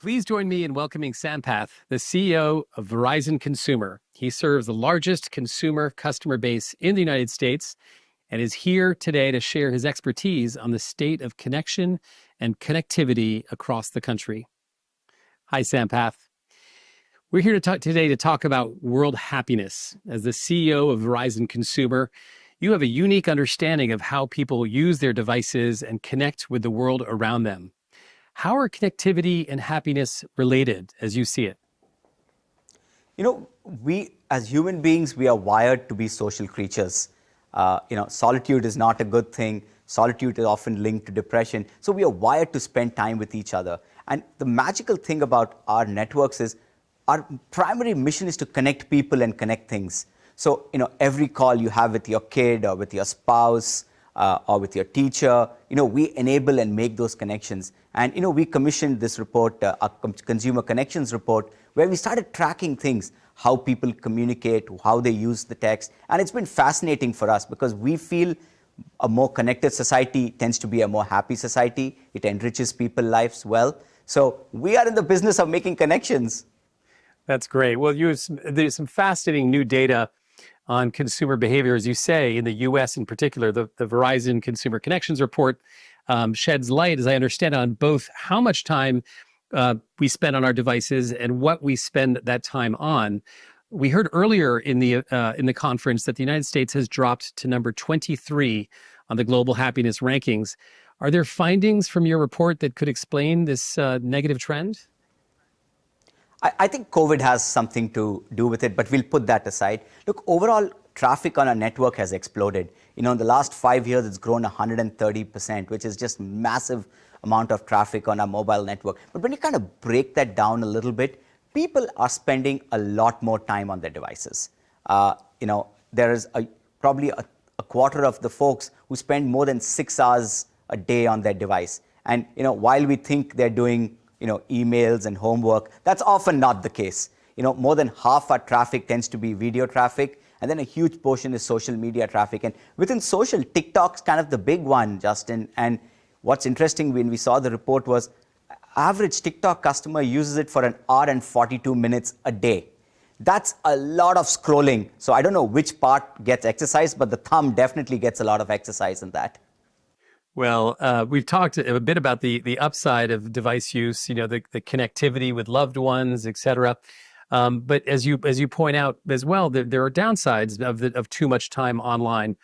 Please join me in welcoming Sampath, the CEO of Verizon Consumer. He serves the largest consumer customer base in the United States and is here today to share his expertise on the state of connection and connectivity across the country. Hi, Sampath. We're here today to talk about world happiness. As the CEO of Verizon Consumer, you have a unique understanding of how people use their devices and connect with the world around them. How are connectivity and happiness related as you see it? We as human beings, we are wired to be social creatures. Solitude is not a good thing. Solitude is often linked to depression. So we are wired to spend time with each other. And the magical thing about our networks is our primary mission is to connect people and connect things. So, every call you have with your kid or with your spouse or with your teacher, we enable and make those connections. And, we commissioned this report, a Consumer Connections report, where we started tracking things, how people communicate, how they use the text. And it's been fascinating for us because we feel a more connected society tends to be a more happy society. It enriches people's lives well. So we are in the business of making connections. That's great. Well, there's some fascinating new data on consumer behavior, as you say, in the U.S. in particular. The Verizon Consumer Connections report sheds light, as I understand, on both how much time we spend on our devices and what we spend that time on. We heard earlier in the conference that the United States has dropped to number 23 on the global happiness rankings. Are there findings from your report that could explain this negative trend? I think COVID has something to do with it, but we'll put that aside. Look, overall traffic on our network has exploded. In the last 5 years, it's grown 130%, which is just massive amount of traffic on our mobile network. But when you kind of break that down a little bit, people are spending a lot more time on their devices. There is probably a quarter of the folks who spend more than 6 hours a day on their device. And while we think they're doing emails and homework, that's often not the case. More than half our traffic tends to be video traffic, and then a huge portion is social media traffic. And within social, TikTok's kind of the big one, Justin. And what's interesting when we saw the report was average TikTok customer uses it for 1 hour and 42 minutes a day. That's a lot of scrolling. So I don't know which part gets exercised, but the thumb definitely gets a lot of exercise in that. Well, we've talked a bit about the upside of device use, the connectivity with loved ones, et cetera. But as you point out as well, there are downsides of too much time online.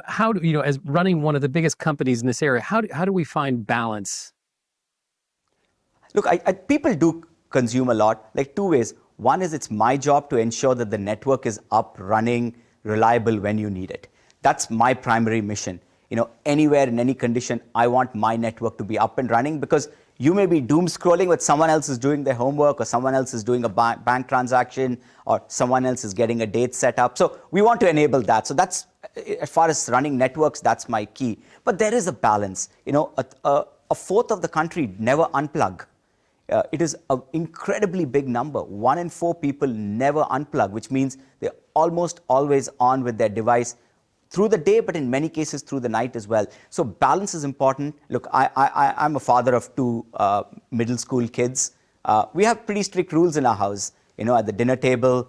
How do as running one of the biggest companies in this area, how do we find balance? Look, people do consume a lot, like two ways. One is it's my job to ensure that the network is up, running, reliable when you need it. That's my primary mission. Anywhere in any condition, I want my network to be up and running because you may be doom scrolling with someone else is doing their homework or someone else is doing a bank transaction or someone else is getting a date set up. So we want to enable that. So that's, as far as running networks, that's my key. But there is a balance. A fourth of the country never unplug. It is an incredibly big number. 1 in 4 people never unplug, which means they're almost always on with their device through the day, but in many cases through the night as well. So balance is important. Look, I'm a father of 2 middle school kids. We have pretty strict rules in our house. At the dinner table,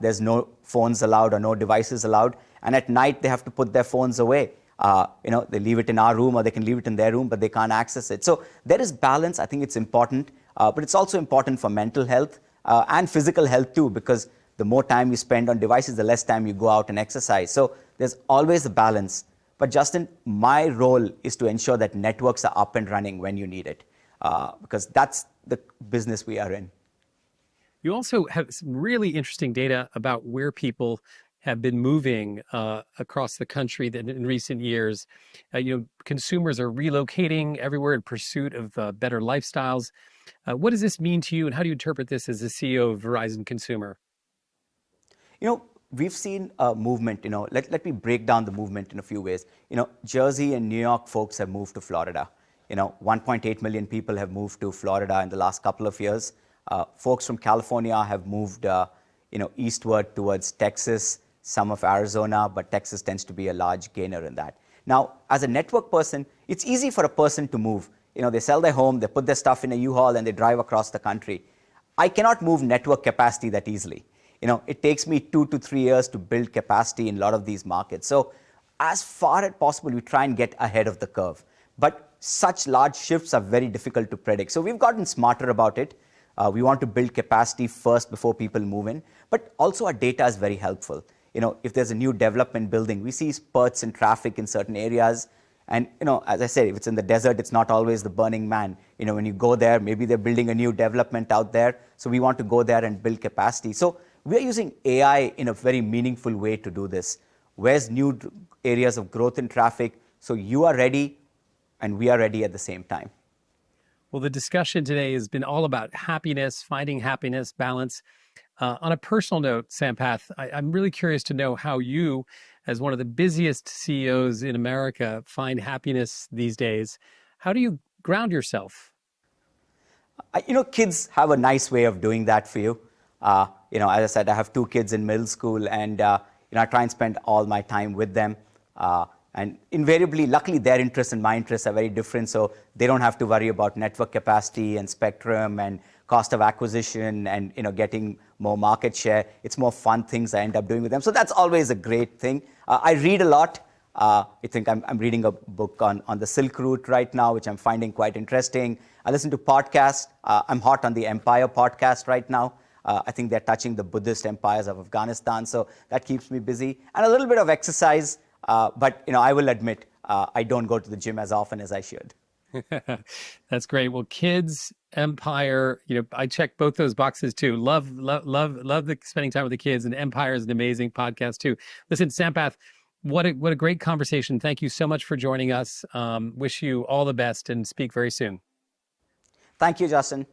there's no phones allowed or no devices allowed. And at night, they have to put their phones away. They leave it in our room or they can leave it in their room, but they can't access it. So there is balance. I think it's important. But it's also important for mental health and physical health too, because the more time you spend on devices, the less time you go out and exercise. So there's always a balance. But Justin, my role is to ensure that networks are up and running when you need it, because that's the business we are in. You also have some really interesting data about where people have been moving across the country in recent years. Consumers are relocating everywhere in pursuit of better lifestyles. What does this mean to you, and how do you interpret this as the CEO of Verizon Consumer? We've seen a movement, let me break down the movement in a few ways. Jersey and New York folks have moved to Florida. 1.8 million people have moved to Florida in the last couple of years. Folks from California have moved, eastward towards Texas, some of Arizona, but Texas tends to be a large gainer in that. Now, as a network person, it's easy for a person to move. They sell their home, they put their stuff in a U-Haul, and they drive across the country. I cannot move network capacity that easily. It takes me 2 to 3 years to build capacity in a lot of these markets. So as far as possible, we try and get ahead of the curve. But such large shifts are very difficult to predict. So we've gotten smarter about it. We want to build capacity first before people move in. But also our data is very helpful. If there's a new development building, we see spurts in traffic in certain areas. And, as I said, if it's in the desert, it's not always the Burning Man. When you go there, maybe they're building a new development out there. So we want to go there and build capacity. So we're using AI in a very meaningful way to do this. Where's new areas of growth in traffic? So you are ready and we are ready at the same time. Well, the discussion today has been all about happiness, finding happiness, balance. On a personal note, Sampath, I'm really curious to know how you, as one of the busiest CEOs in America, find happiness these days. How do you ground yourself? Kids have a nice way of doing that for you. As I said, I have 2 kids in middle school, and I try and spend all my time with them. And invariably, luckily, their interests and my interests are very different, so they don't have to worry about network capacity and spectrum and cost of acquisition and getting more market share. It's more fun things I end up doing with them. So that's always a great thing. I read a lot. I think I'm reading a book on the Silk Route right now, which I'm finding quite interesting. I listen to podcasts. I'm hot on the Empire podcast right now. I think they're touching the Buddhist empires of Afghanistan, so that keeps me busy. And a little bit of exercise. But I will admit, I don't go to the gym as often as I should. That's great. Well, kids, Empire, I check both those boxes too. Love spending time with the kids, and Empire is an amazing podcast too. Listen, Sampath, what a great conversation. Thank you so much for joining us. Wish you all the best and speak very soon. Thank you, Justin.